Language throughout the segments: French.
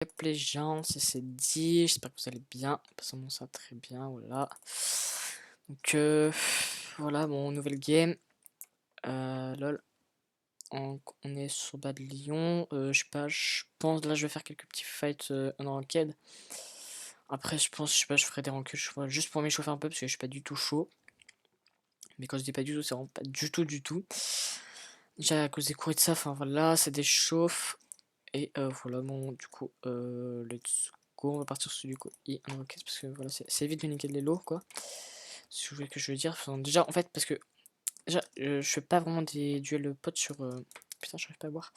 Yep les gens, c'est dit, j'espère que vous allez bien, passons ça très bien, voilà. Donc voilà mon nouvelle game, lol, on est sur bas de Lyon, je sais pas, je pense là je vais faire quelques petits fights en ranked. Après je pense, je sais pas, je ferai des ranked, je vois, juste pour m'échauffer un peu parce que je suis pas du tout chaud. Mais quand je dis pas du tout, c'est vraiment pas du tout. Déjà à cause des cours et de ça, enfin voilà, ça déchauffe. Et voilà, bon, du coup, let's go, on va partir sur du coup I en enquête parce que voilà, c'est vite de niquer les lots, quoi. Si vous voulez que je veux dire, enfin, déjà, en fait, parce que déjà, je fais pas vraiment des duels potes sur. Putain, j'arrive pas à voir.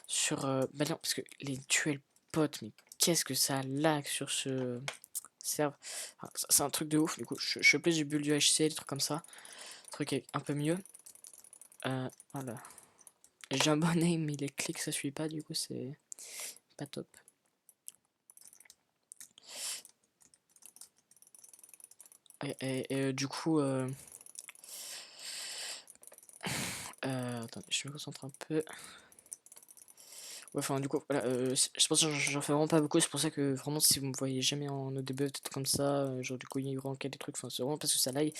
Sur Valiant, parce que les duels potes, mais qu'est-ce que ça lag sur ce serve. Enfin, c'est un truc de ouf, du coup, je fais plus du build du HC, des trucs comme ça. Truc un peu mieux. Voilà. J'ai un bon aim, mais les clics ça suit pas, du coup, c'est pas top. Et du coup, attendez, je me concentre un peu. Ouais, enfin, du coup, voilà, je pense que j'en fais vraiment pas beaucoup. C'est pour ça que vraiment, si vous me voyez jamais en ODB, peut-être comme ça, genre du coup, il y aura des trucs, enfin, c'est vraiment parce que ça lag.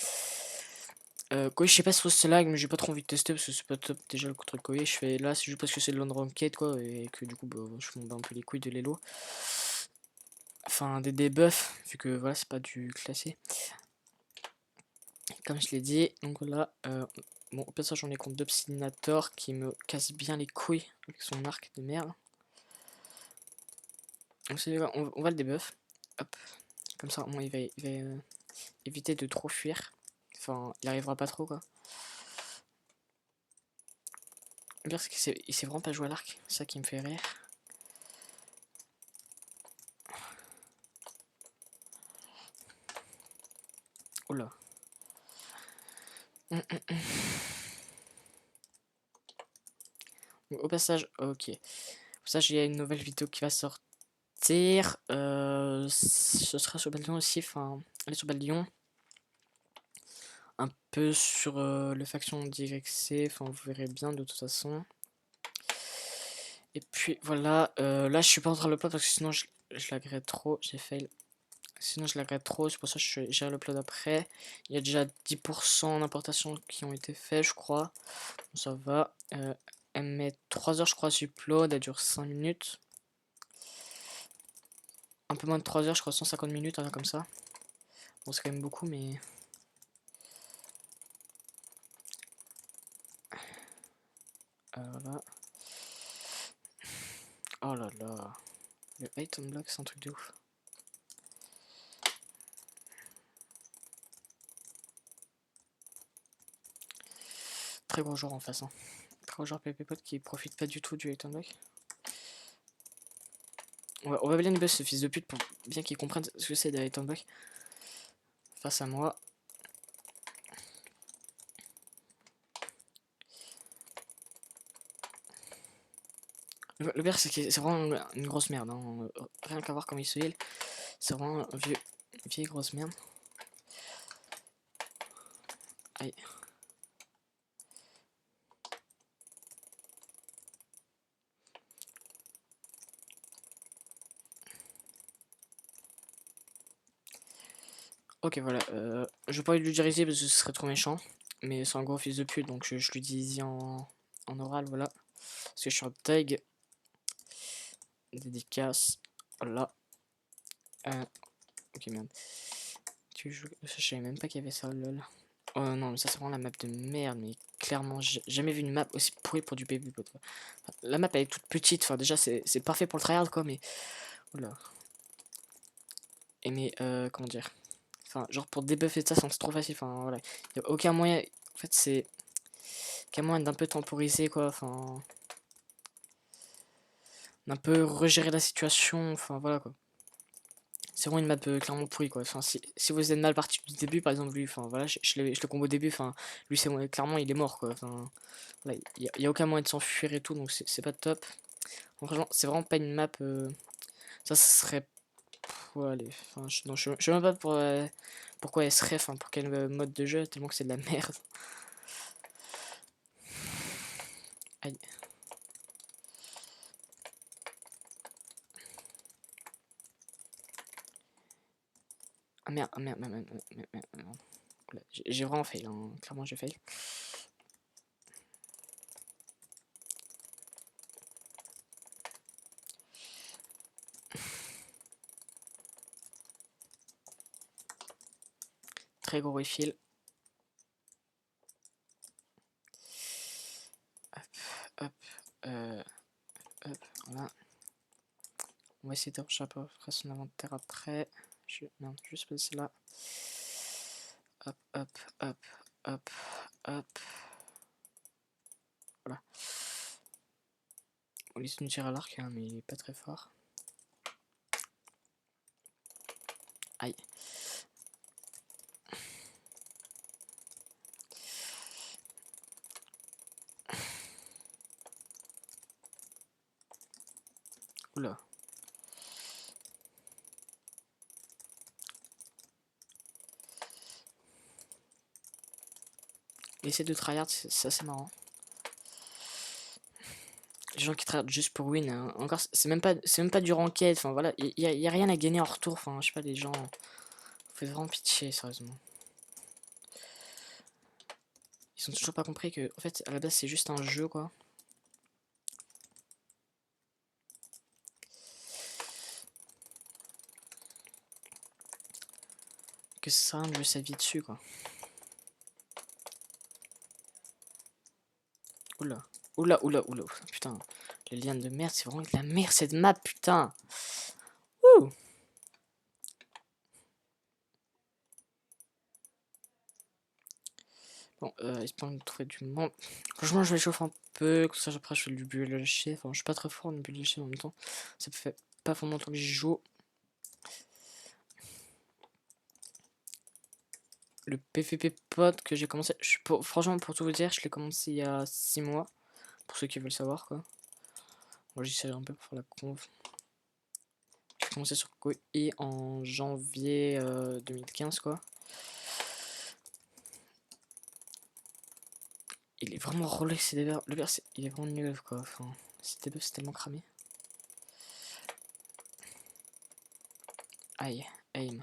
Quoi, je sais pas si c'est lag, mais j'ai pas trop envie de tester parce que c'est pas top déjà le contre Koei. Je fais là, c'est juste parce que c'est de l'unranked quoi, et que du coup, bah, je m'en bats un peu les couilles de l'élo. Enfin, des debuffs, vu que voilà, c'est pas du classé. Comme je l'ai dit, donc là, bon, au passage, j'en ai contre d'Obstinator qui me casse bien les couilles avec son arc de merde. Donc, on va le debuff. Hop, comme ça, au moins, il va éviter de trop fuir. Enfin, il arrivera pas trop, quoi. Le pire, c'est qu'il sait vraiment pas jouer à l'arc. C'est ça qui me fait rire. Oh là. Au passage, ok. Au passage, il y a une nouvelle vidéo qui va sortir. Ce sera sur Baldion aussi. Enfin, allez sur Baldion. Un peu sur le faction d'YC. Enfin, vous verrez bien de toute façon. Et puis voilà. Là, je suis pas en train de le plot parce que sinon, je l'aggrée trop. J'ai fail. Sinon, je l'aggrée trop. C'est pour ça que j'ai l'upload après. Il y a déjà 10% d'importations qui ont été faits, je crois. Bon, ça va. Elle met 3 heures, je crois, à upload. Elle dure 5 minutes. Un peu moins de 3 heures, je crois, 150 minutes, rien comme ça. Bon, c'est quand même beaucoup, mais. Voilà. Oh là là. Le item block, c'est un truc de ouf. Très gros joueur en face. Hein. Très gros joueur PvP Pot qui profite pas du tout du item block. On va bien buzz ce fils de pute pour bien qu'il comprenne ce que c'est des item block. Face à moi. Le pire, c'est que c'est vraiment une grosse merde. Hein. Rien qu'à voir comment il se heal. C'est vraiment une vieille grosse merde. Aïe. Ok, voilà. Je vais pas lui dire easy parce que ce serait trop méchant. Mais c'est un gros fils de pute, donc je lui dis easy en oral, voilà. Parce que je suis en tag. Dédicace. Voilà. Ok, merde. Tu joues. Je savais même pas qu'il y avait ça, lol. Oh non, mais ça c'est vraiment la map de merde, mais clairement, j'ai jamais vu une map aussi pourrie pour du PvP. Enfin, la map elle est toute petite, enfin déjà c'est parfait pour le tryhard quoi, mais. Oula. Et mais, comment dire. Enfin, genre pour débuffer ça, c'est trop facile, enfin voilà. Y a aucun moyen. En fait, c'est. Aucun moyen d'un peu temporiser quoi, enfin. D'un peu regérer la situation, enfin voilà quoi. C'est vraiment une map clairement pourrie quoi. Enfin, si vous êtes mal parti du début, par exemple, lui, enfin voilà, je le combo au début, enfin, lui, c'est clairement, il est mort quoi. Enfin, il y a aucun moyen de s'enfuir et tout, donc c'est pas top. Donc, franchement, c'est vraiment pas une map. Ça serait. Ouais, allez, enfin, non, je sais même pas pourquoi elle serait, enfin, pour quel mode de jeu, tellement que c'est de la merde. Aïe. Ah merde, ah merde, merde, merde, merde, merde, merde. J'ai vraiment fail, hein. Clairement j'ai fail. Très gros refill. Hop, hop, voilà. On va essayer de rechercher à peu près son inventaire après. Non, juste passer là. Hop, hop, hop, hop, hop. Voilà. On laisse nous tirer à l'arc, hein, mais il est pas très fort. Aïe. Oula. Essayer de tryhard, c'est assez marrant. Les gens qui tryhard juste pour win, hein. Encore, c'est même pas du ranked. Enfin voilà, il y a rien à gagner en retour. Enfin, je sais pas, les gens. Vous faites vraiment pitié, sérieusement. Ils ont toujours pas compris que, en fait, à la base, c'est juste un jeu, quoi. Que ça sert à rien de jouer sa vie dessus, quoi. Oula, oula, oula, oula, putain. Les liens de merde, c'est vraiment de la merde cette map, putain. Ouh. Bon, espérons de trouver du monde. Franchement, je vais chauffer un peu, comme ça après je fais du bullshit. Enfin, je suis pas très fort en bullshit en même temps. Ça fait pas vraiment longtemps que j'y joue. Le PVP pote que j'ai commencé, franchement, pour tout vous dire, je l'ai commencé il y a 6 mois. Pour ceux qui veulent savoir, quoi. Moi, j'essaie un peu pour faire la conf. J'ai commencé sur Koi en janvier 2015, quoi. Il est vraiment relais, c'est des le verre, il est vraiment nul, quoi. Enfin, c'est tellement cramé. Aïe, aim.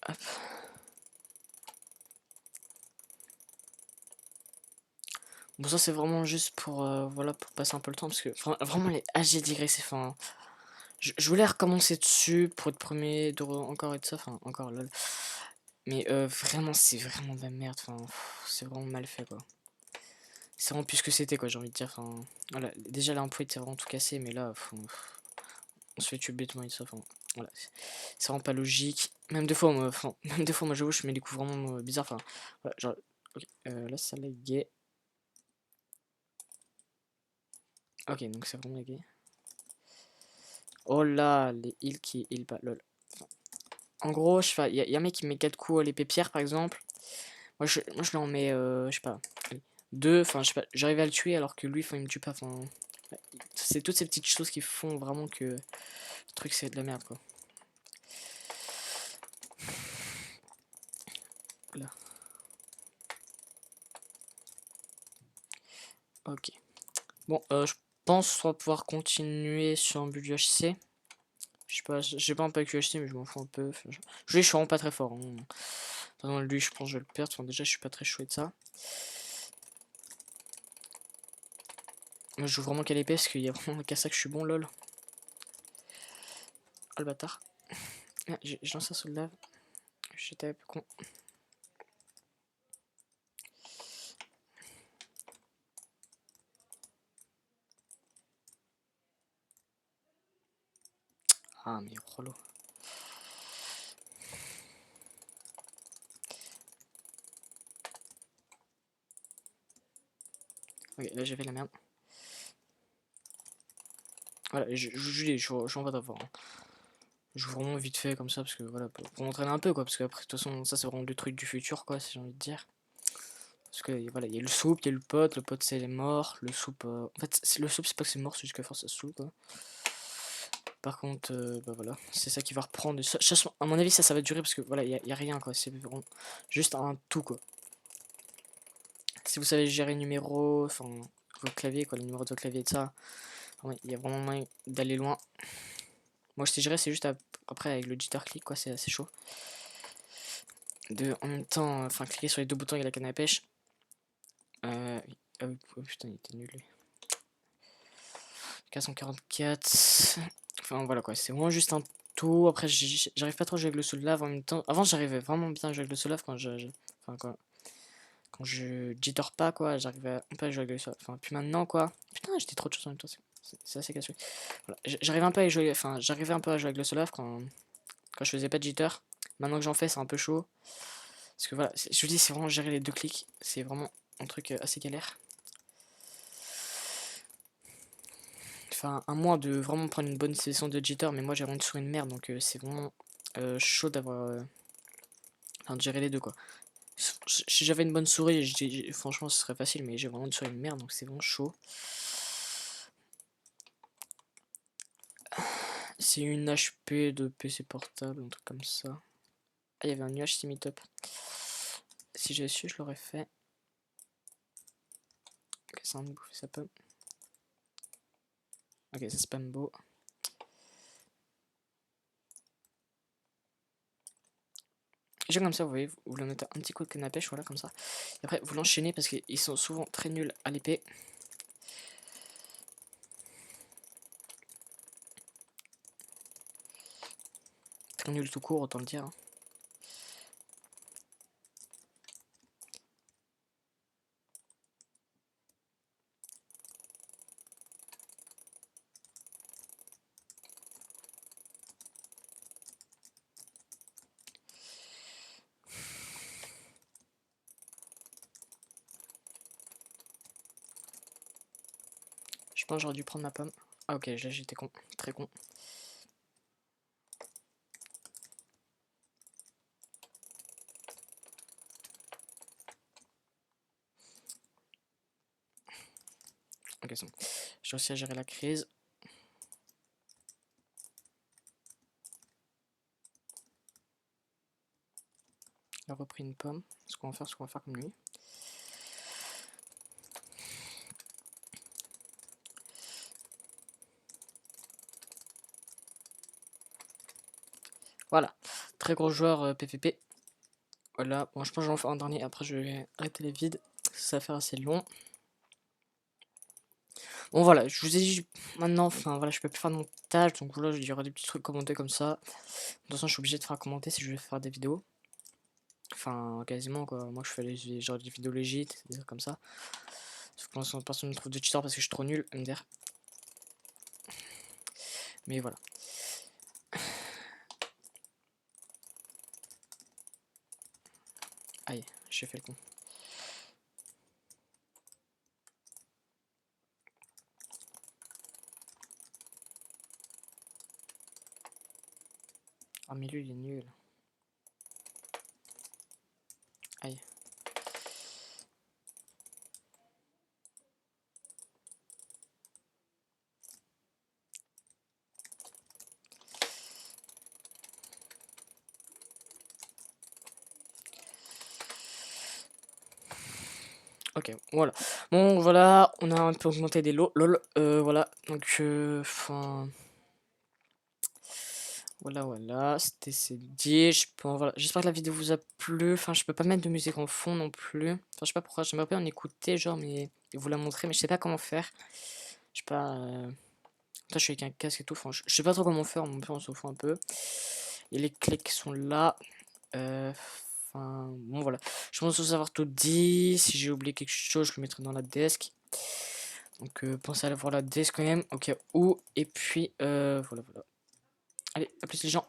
Hop. Bon, ça c'est vraiment juste pour voilà, pour passer un peu le temps parce que vraiment les AG digressés, enfin je voulais recommencer dessus pour être premier encore et de ça, enfin encore lol. Mais vraiment c'est vraiment de la merde, enfin c'est vraiment mal fait, quoi. C'est vraiment plus ce que c'était, quoi, j'ai envie de dire, enfin voilà, déjà l'impro était vraiment tout cassé, mais là on se fait tuer bêtement et tout ça, enfin voilà, c'est vraiment pas logique. Même des fois moi, enfin même des fois moi j'avoue je mets des coups vraiment bizarres, enfin voilà, genre ok, là ça l'a gay. Ok, donc c'est vraiment lagué. Oh là, les heals qui heal pas, lol. En gros, je sais y a un mec qui met 4 coups à l'épée pierre par exemple. Moi je lui en mets, je sais pas, 2, enfin je sais pas, j'arrive à le tuer alors que lui, enfin il me tue pas, enfin. C'est toutes ces petites choses qui font vraiment que le truc c'est de la merde, quoi. Là. Ok. Bon, je pense qu'on va pouvoir continuer sur un but du HC. Je sais pas, j'ai pas un pack UHC, mais je m'en fous un peu. Enfin, je suis vraiment pas très fort, hein. Enfin, lui, je pense que je vais le perdre. Enfin, déjà, je suis pas très chouette de ça. Moi, je joue vraiment qu'à l'épée parce qu'il y a vraiment qu'à ça que je suis bon, lol. Oh le bâtard. Ah, j'ai lancé un saut de lave. J'étais un peu con. Ah, mais relou. Ok, là j'avais la merde. Voilà, je suis en bas d'avoir. Hein. Je joue vraiment vite fait comme ça parce que voilà, pour m'entraîner un peu, quoi. Parce que après, de toute façon, ça c'est vraiment le truc du futur, quoi, si j'ai envie de dire. Parce que voilà, il y a le soupe, il y a le pote c'est les morts, le soupe. En fait, le soupe c'est pas que c'est mort, c'est juste que force ça se saoule, quoi. Par contre, bah voilà, c'est ça qui va reprendre. À mon avis, ça va durer parce que voilà, y a rien quoi. C'est vraiment juste un tout quoi. Si vous savez gérer numéro, enfin, vos claviers quoi, les numéros de vos claviers et de ça, il y a vraiment moyen d'aller loin. Moi, je sais gérer, c'est juste après avec le jitter click quoi, c'est assez chaud. En même temps, enfin, cliquer sur les deux boutons avec la canne à pêche. Ah oui, oh, putain, il était nul lui. 444. Enfin voilà quoi, c'est vraiment juste un tout. Après, j'arrive pas trop à jouer avec le soul lave en même temps. Avant, j'arrivais vraiment bien à jouer avec le soul lave enfin, quand je jitter pas quoi, j'arrivais un peu à jouer avec le soul lave. Enfin, puis maintenant quoi. Putain, j'étais trop de choses en même temps, c'est assez casse-couille. Voilà. J'arrivais un peu à jouer, enfin, j'arrivais un peu à jouer avec le soul lave quand je faisais pas de jitter. Maintenant que j'en fais, c'est un peu chaud. Parce que voilà, je vous dis, c'est vraiment gérer les deux clics. C'est vraiment un truc assez galère. Enfin, à moins de vraiment prendre une bonne session de jitter, mais moi j'ai vraiment sur une merde, donc c'est vraiment chaud d'avoir. Enfin, de gérer les deux quoi. Si j'avais une bonne souris, franchement ce serait facile, mais j'ai vraiment une souris de merde, donc c'est vraiment chaud. C'est une HP de PC portable, un truc comme ça. Ah, il y avait un nuage semi-top. Si j'avais su, je l'aurais fait. Ok, ça va me bouffer sa pomme. Ok, ça spam beau. J'ai comme ça, vous voyez, vous le mettez un petit coup de canne à pêche, voilà, comme ça. Et après, vous l'enchaînez parce qu'ils sont souvent très nuls à l'épée. Très nuls tout court, autant le dire. Je pense que j'aurais dû prendre ma pomme. Ah ok, là j'étais con, très con. Ok, c'est bon. J'ai réussi à gérer la crise. Il a repris une pomme. Ce qu'on va faire comme lui. Voilà. Très gros joueur PVP. Voilà. Bon, je pense que j'en fais un dernier. Après, je vais arrêter les vides. Ça va faire assez long. Bon, voilà. Je vous ai dit maintenant. Enfin, voilà, je peux plus faire de montage. Donc, voilà, il y aura des petits trucs commentés comme ça. De toute façon, je suis obligé de faire commenter si je veux faire des vidéos. Enfin, quasiment, quoi. Moi, je fais genre des vidéos légites, des trucs comme ça. Sauf que pour l'instant, personne ne trouve de cheater parce que je suis trop nul, MDR. Mais voilà. Aïe, j'ai fait le con. Ah, mais lui, il est nul. Aïe. Ok, voilà. Bon, voilà, on a un peu augmenté des lots, lol, voilà, donc, enfin, voilà, c'était c'est dit, voilà. J'espère que la vidéo vous a plu, enfin, je peux pas mettre de musique en fond non plus, enfin, je sais pas pourquoi, j'aimerais bien en écouter, genre, mais, et vous la montrer, mais je sais pas comment faire, je sais pas, je suis avec un casque et tout, enfin, je sais pas trop comment faire, on s'en fout un peu, et les clés qui sont là, enfin, bon, voilà, je pense savoir tout dit, si j'ai oublié quelque chose, je le mettrai dans la desk. Donc pensez à aller voir la desk quand même, au cas où. Et puis voilà, voilà. Allez, à plus les gens.